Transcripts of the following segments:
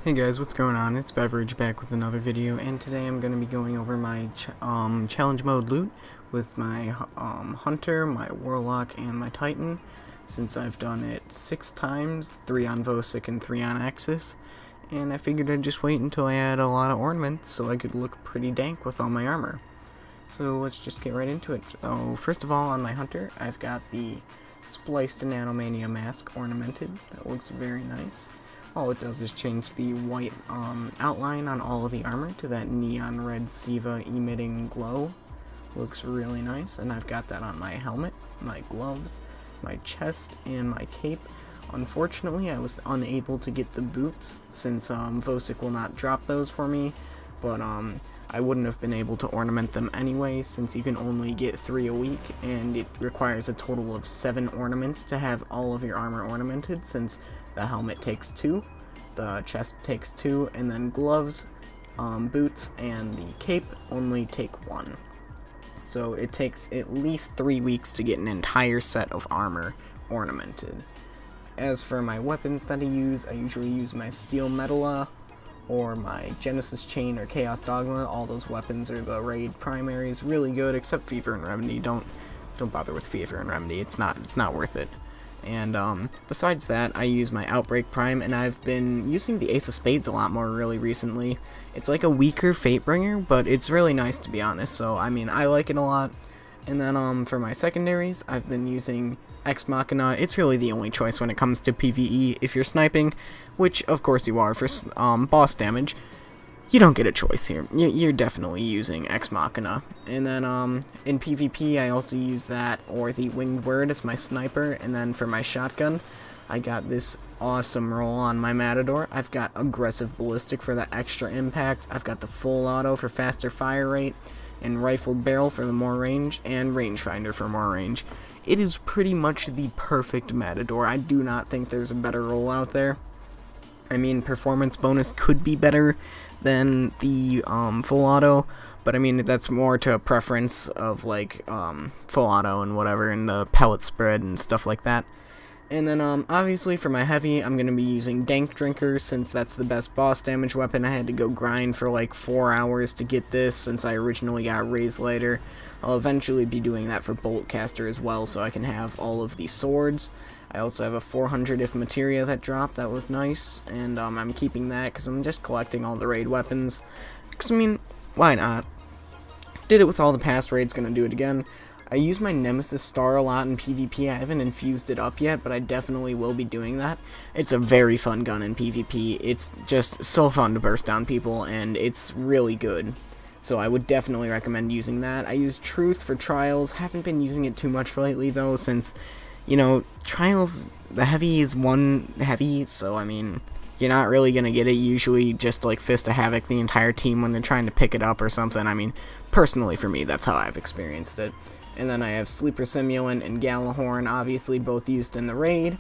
Hey guys, what's going on? It's Beverage back with another video, and today I'm going to be going over my challenge mode loot with my Hunter, my Warlock, and my Titan, since I've done it 6 times, 3 on Vosic and 3 on Axis, and I figured I'd just wait until I had a lot of ornaments so I could look pretty dank with all my armor. So let's just get right into it. So first of all, on my Hunter, I've got the Spliced Nanomania mask ornamented. That looks very nice. All it does is change the white outline on all of the armor to that neon red Siva emitting glow. Looks really nice, and I've got that on my helmet, my gloves, my chest, and my cape. Unfortunately, I was unable to get the boots since Vosic will not drop those for me, but I wouldn't have been able to ornament them anyway since you can only get 3 a week, and it requires a total of 7 ornaments to have all of your armor ornamented, since the helmet takes 2, the chest takes 2, and then gloves, boots, and the cape only take 1. So it takes at least 3 weeks to get an entire set of armor ornamented. As for my weapons that I usually use my Steel Metalla, or my Genesis Chain or Chaos Dogma. All those weapons are the raid primaries, really good, except Fever and Remedy. Don't bother with Fever and Remedy, it's not worth it. And besides that, I use my Outbreak Prime, and I've been using the Ace of Spades a lot more really recently. It's like a weaker Fatebringer, but it's really nice, to be honest, so I mean, I like it a lot. And then for my secondaries, I've been using Ex Machina. It's really the only choice when it comes to PvE. If you're sniping, which of course you are for boss damage, you don't get a choice here. You're definitely using Ex Machina. And then in PvP, I also use that or the Winged Word as my sniper. And then for my shotgun, I got this awesome roll on my Matador. I've got Aggressive Ballistic for the extra impact. I've got the Full Auto for faster fire rate, and Rifled Barrel for the more range, and Rangefinder for more range. It is pretty much the perfect Matador. I do not think there's a better roll out there. I mean, performance bonus could be better than the full auto, but I mean, that's more to a preference of like full auto and whatever, and the pellet spread and stuff like that. And then obviously for my heavy, I'm going to be using Dank Drinker, since that's the best boss damage weapon. I had to go grind for like 4 hours to get this, since I originally got Raise Lighter. I'll eventually be doing that for Boltcaster as well, so I can have all of these swords. I also have a 400 if materia that dropped, that was nice, and I'm keeping that because I'm just collecting all the raid weapons. Because, I mean, why not? Did it with all the past raids, gonna do it again. I use my Nemesis Star a lot in PvP. I haven't infused it up yet, but I definitely will be doing that. It's a very fun gun in PvP. It's just so fun to burst down people, and it's really good. So I would definitely recommend using that. I use Truth for Trials. Haven't been using it too much lately, though, since, you know, Trials, the heavy is one heavy, so, I mean, you're not really going to get it. Usually just, like, Fist of Havoc the entire team when they're trying to pick it up or something. I mean, personally for me, that's how I've experienced it. And then I have Sleeper Simulant and Galahorn, obviously both used in the raid.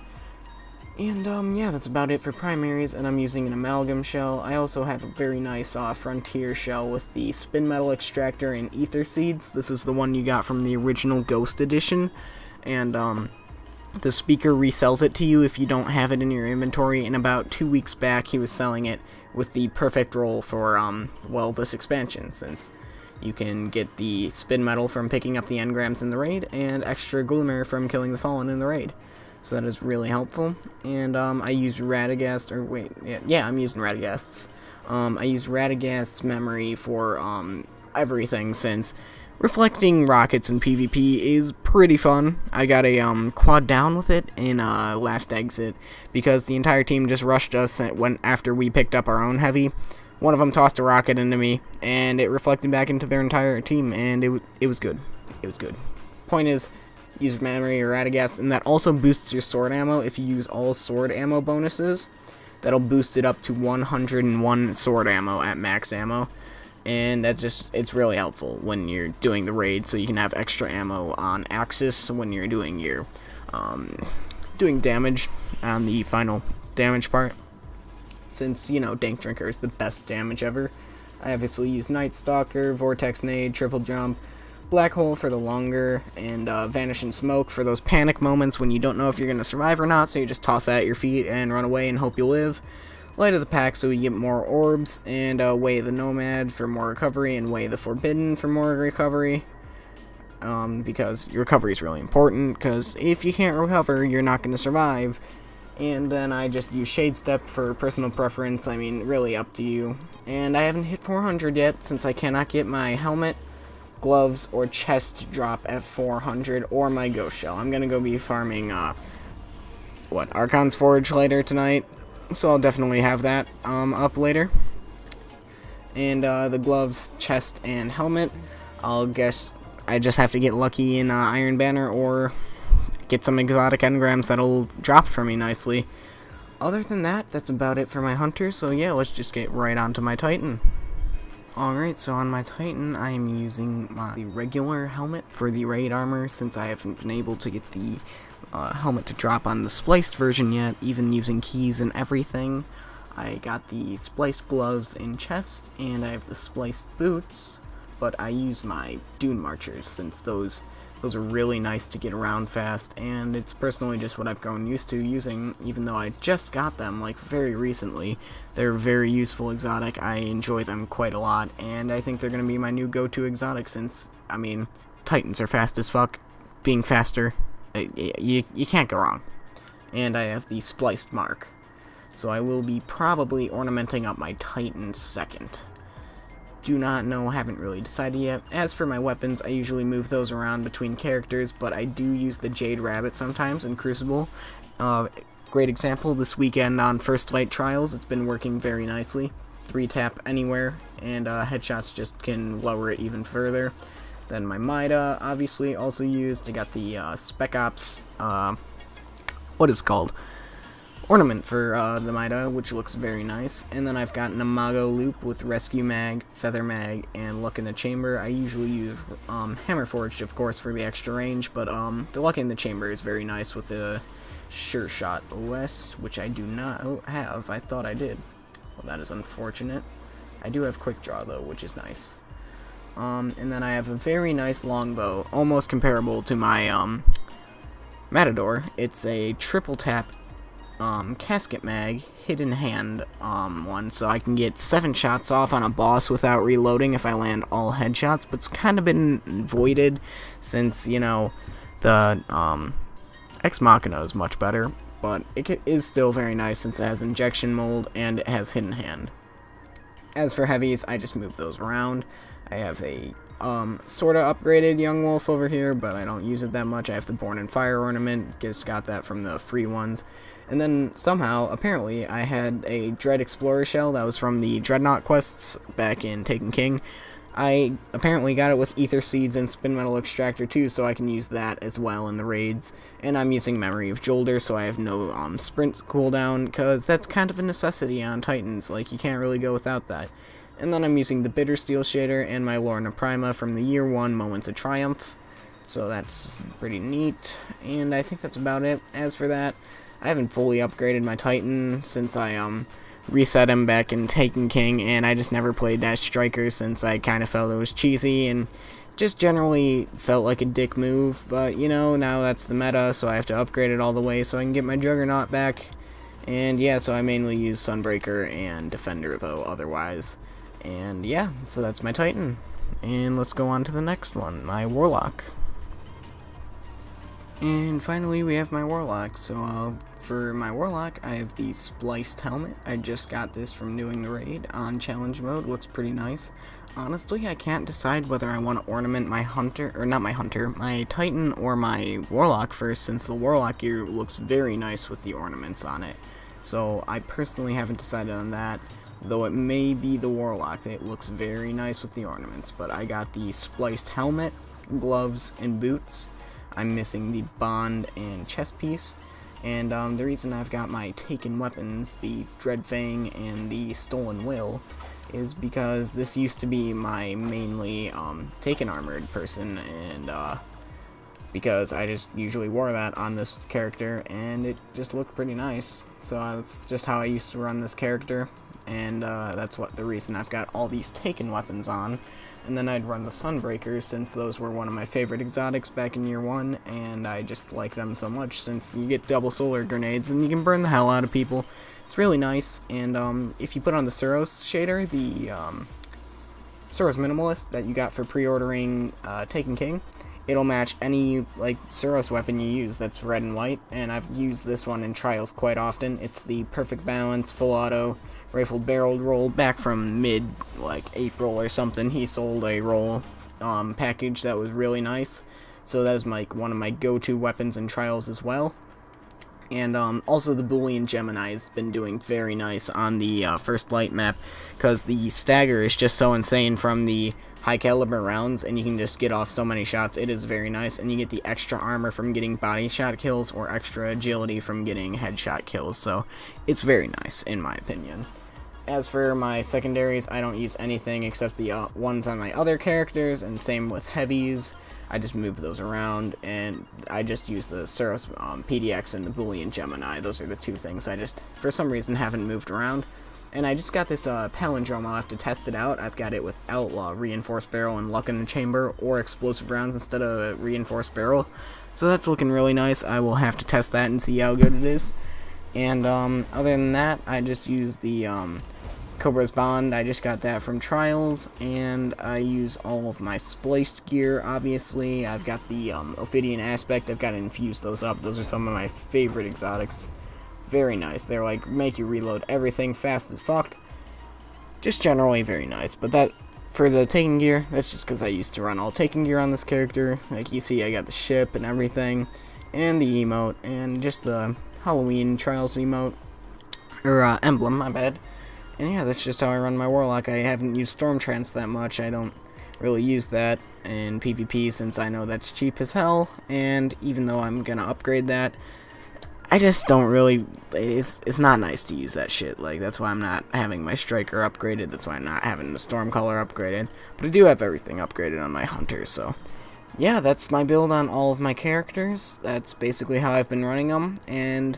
And, yeah, that's about it for primaries, and I'm using an Amalgam Shell. I also have a very nice Frontier Shell with the Spin Metal Extractor and Ether Seeds. This is the one you got from the original Ghost Edition, and, the speaker resells it to you if you don't have it in your inventory, and about 2 weeks back he was selling it with the perfect roll for, well, this expansion, since you can get the Spin Metal from picking up the engrams in the raid, and extra Glimmer from killing the Fallen in the raid. So that is really helpful. And I use Radagast, or wait, yeah, I'm using Radagast's. I use Radagast's memory for everything, since reflecting rockets in PvP is pretty fun. I got a quad down with it in last exit, because the entire team just rushed us after we picked up our own heavy. One of them tossed a rocket into me, and it reflected back into their entire team, and it was good. It was good. Point is, use memory or Radagast, and that also boosts your sword ammo. If you use all sword ammo bonuses, that'll boost it up to 101 sword ammo at max ammo, and it's really helpful when you're doing the raid, so you can have extra ammo on Axis when you're doing your doing damage on the final damage part. Since, you know, Dank Drinker is the best damage ever. I obviously use Night Stalker, Vortex Nade, Triple Jump, Black Hole for the longer, and Vanish in Smoke for those panic moments when you don't know if you're going to survive or not, so you just toss that at your feet and run away and hope you live. Light of the Pack so we get more orbs, and Way of the Nomad for more recovery, and Way of the Forbidden for more recovery. Because your recovery is really important, because if you can't recover, you're not going to survive. And then I just use Shade Step for personal preference, I mean, really up to you. And I haven't hit 400 yet, since I cannot get my helmet, gloves, or chest to drop at 400, or my Ghost Shell. I'm going to go be farming, Archon's Forge later tonight, so I'll definitely have that, up later. And, the gloves, chest, and helmet, I just have to get lucky in Iron Banner or get some exotic engrams that'll drop for me nicely. Other than that, that's about it for my hunter, so yeah, let's just get right onto my Titan. Alright, so on my Titan, I am using my regular helmet for the raid armor, since I haven't been able to get the helmet to drop on the spliced version yet, even using keys and everything. I got the spliced gloves and chest, and I have the spliced boots, but I use my Dune Marchers, since those are really nice to get around fast, and it's personally just what I've grown used to using, even though I just got them, like, very recently. They're very useful exotic, I enjoy them quite a lot, and I think they're going to be my new go-to exotic, since, I mean, Titans are fast as fuck. Being faster, you can't go wrong. And I have the Spliced Mark, so I will be probably ornamenting up my Titan second. Do not know, haven't really decided yet. As for my weapons, I usually move those around between characters, but I do use the Jade Rabbit sometimes in Crucible. Great example, this weekend on First Light Trials, it's been working very nicely. 3-tap anywhere, and headshots just can lower it even further. Then my Mida, obviously, also used. I got the Spec Ops, what is it called? Ornament for the Mida, which looks very nice. And then I've got an Imago loop with Rescue Mag, Feather Mag, and Luck in the Chamber. I usually use Hammer Forged, of course, for the extra range, but the Luck in the Chamber is very nice with the Sure Shot OS, which I do not have. I thought I did. Well, that is unfortunate. I do have Quick Draw, though, which is nice. And then I have a very nice longbow, almost comparable to my Matador. It's a triple tap Casket Mag, Hidden Hand one, so I can get 7 shots off on a boss without reloading if I land all headshots, but it's kind of been voided since, you know, the Ex Machina is much better, but it is still very nice since it has injection mold and it has Hidden Hand. As for heavies, I just move those around. I have a sorta upgraded Young Wolf over here, but I don't use it that much. I have the Born in Fire ornament, just got that from the free ones. And then somehow, apparently, I had a Dread Explorer shell that was from the Dreadnought quests back in Taken King. I apparently got it with Ether Seeds and Spin Metal Extractor too, so I can use that as well in the raids. And I'm using Memory of Jolder, so I have no sprint cooldown, because that's kind of a necessity on Titans, like you can't really go without that. And then I'm using the Bitter Steel shader and my Lorna Prima from the Year 1 Moments of Triumph, so that's pretty neat, and I think that's about it. As for that, I haven't fully upgraded my Titan since I reset him back in Taken King, and I just never played Dash Striker since I kind of felt it was cheesy and just generally felt like a dick move, but you know, now that's the meta, so I have to upgrade it all the way so I can get my Juggernaut back. And yeah, so I mainly use Sunbreaker and Defender though otherwise. And yeah, so that's my Titan. And let's go on to the next one, my Warlock. And finally we have my Warlock. So for my Warlock, I have the Spliced Helmet. I just got this from doing the raid on challenge mode. Looks pretty nice. Honestly, I can't decide whether I want to ornament my Hunter, or not my Hunter, my Titan or my Warlock first, since the Warlock gear looks very nice with the ornaments on it. So I personally haven't decided on that, though it may be the Warlock that looks very nice with the ornaments. But I got the Spliced Helmet, gloves, and boots. I'm missing the Bond and chest piece. And the reason I've got my taken weapons, the Dreadfang and the Stolen Will, is because this used to be my mainly taken armored person, and because I just usually wore that on this character, and it just looked pretty nice. So that's just how I used to run this character, and that's the reason I've got all these taken weapons on. And then I'd run the Sunbreakers, since those were one of my favorite exotics back in Year 1, and I just like them so much, since you get double solar grenades, and you can burn the hell out of people. It's really nice, and if you put on the Suros shader, the Suros Minimalist that you got for pre-ordering Taken King, it'll match any like Suros weapon you use that's red and white, and I've used this one in trials quite often. It's the Perfect Balance Full Auto Rifled Barreled roll back from mid like April or something. He sold a roll package that was really nice, so that is one of my go-to weapons in trials as well. And also the Boolean Gemini has been doing very nice on the First Light map, because the stagger is just so insane from the high caliber rounds, and you can just get off so many shots. It is very nice, and you get the extra armor from getting body shot kills or extra agility from getting headshot kills, so it's very nice in my opinion. As for my secondaries, I don't use anything except the ones on my other characters, and same with heavies. I just move those around, and I just use the Suros PDX and the Boolean Gemini. Those are the two things I just, for some reason, haven't moved around. And I just got this palindrome. I'll have to test it out. I've got it with Outlaw, Reinforced Barrel, and Luck in the Chamber, or Explosive Rounds instead of a Reinforced Barrel. So that's looking really nice. I will have to test that and see how good it is. And other than that, I just use the Cobra's Bond. I just got that from Trials, and I use all of my spliced gear, obviously. I've got the Ophidian Aspect. I've got to infuse those up. Those are some of my favorite exotics. Very nice. They're like, make you reload everything fast as fuck. Just generally very nice. But that, for the Taken gear, that's just because I used to run all Taken gear on this character. Like you see, I got the ship and everything, and the emote, and just the Halloween Trials emote, or emblem, my bad. And yeah, that's just how I run my Warlock. I haven't used Storm Trance that much. I don't really use that in PvP since I know that's cheap as hell, and even though I'm gonna upgrade that, I just don't really, it's not nice to use that shit. Like, that's why I'm not having my Striker upgraded, that's why I'm not having the Stormcaller upgraded, but I do have everything upgraded on my Hunter, so yeah, that's my build on all of my characters. That's basically how I've been running them, and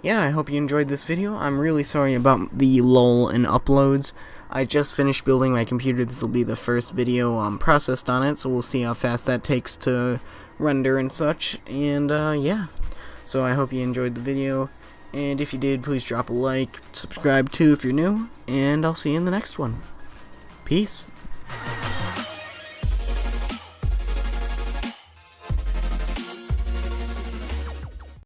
yeah, I hope you enjoyed this video. I'm really sorry about the lull in uploads. I just finished building my computer. This will be the first video processed on it, so we'll see how fast that takes to render and such. And yeah, so I hope you enjoyed the video, and if you did, please drop a like, subscribe too if you're new, and I'll see you in the next one. Peace.